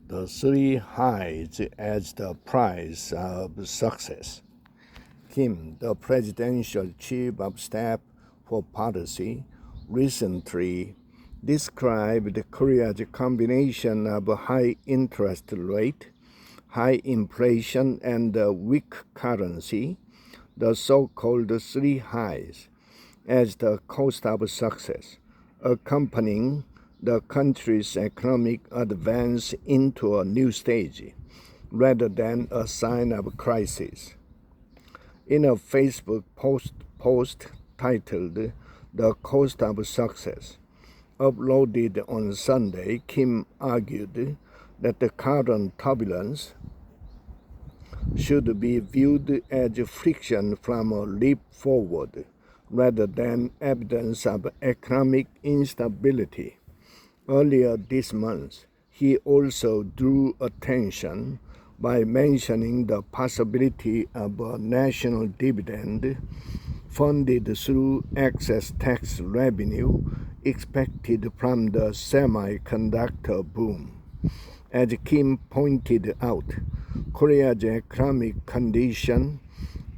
The three highs as the price of success. Kim, the presidential chief of staff for policy, recently described Korea's combination of high interest rate, high inflation, and a weak currency, the so-called three highs, as the cost of success, accompanying the country's economic advance into a new stage, rather than a sign of crisis. In a Facebook post titled "The Cost of Success," uploaded on Sunday, Kim argued that the current turbulence should be viewed as friction from a leap forward, rather than evidence of economic instability. Earlier this month, he also drew attention by mentioning the possibility of a national dividend funded through excess tax revenue expected from the semiconductor boom. As Kim pointed out, Korea's economic condition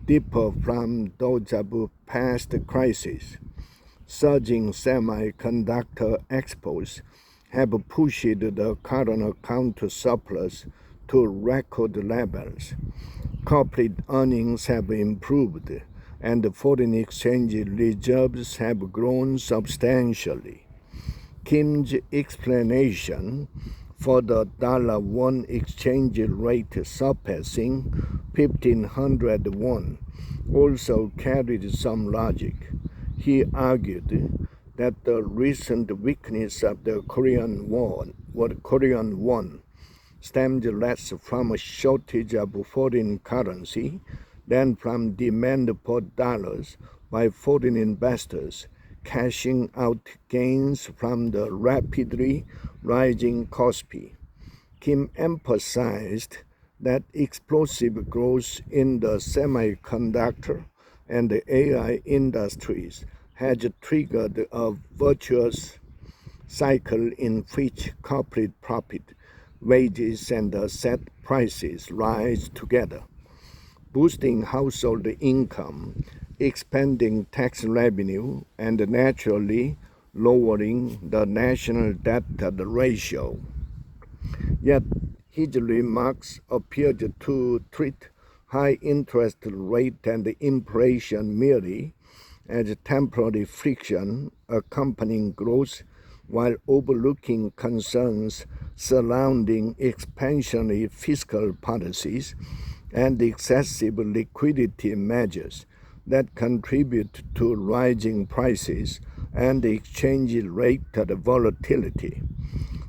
differ from those of past crises. Surging semiconductor exports have pushed the current account surplus to record levels. Corporate earnings have improved, and foreign exchange reserves have grown substantially. Kim's explanation for the dollar-won exchange rate surpassing 1,500 won also carried some logic. He argued that the recent weakness of the Korean won stemmed less from a shortage of foreign currency than from demand for dollars by foreign investors cashing out gains from the rapidly rising KOSPI. Kim emphasized that explosive growth in the semiconductor and the AI industries has triggered a virtuous cycle in which corporate profit, wages, and asset prices rise together, boosting household income, expanding tax revenue, and naturally lowering the national debt ratio. Yet his remarks appeared to treat high interest rate and inflation merely as temporary friction accompanying growth, while overlooking concerns surrounding expansionary fiscal policies and excessive liquidity measures that contribute to rising prices and exchange rate volatility.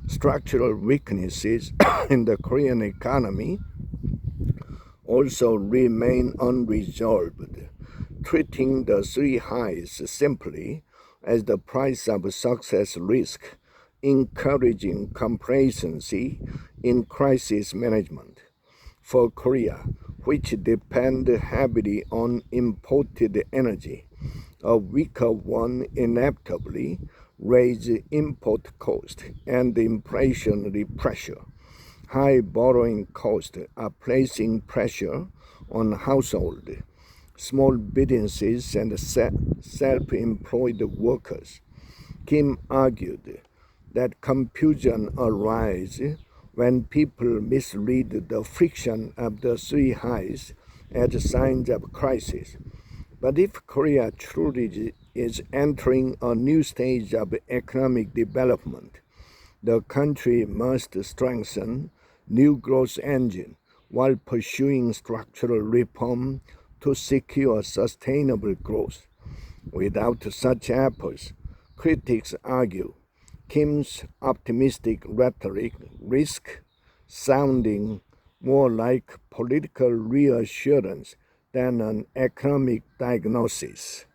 Structural weaknesses in the Korean economy also remain unresolved. Treating the three highs simply as the price of success risk encouraging complacency in crisis management. For Korea, which depends heavily on imported energy, a weaker won inevitably raise import costs and inflationary pressure. High borrowing costs are placing pressure on households, small businesses, and self-employed workers. Kim argued that confusion arises when people misread the friction of the three highs as signs of crisis. But if Korea truly is entering a new stage of economic development, the country must strengthen new growth engine while pursuing structural reform to secure sustainable growth. Without such efforts, critics argue, Kim's optimistic rhetoric risks sounding more like political reassurance than an economic diagnosis.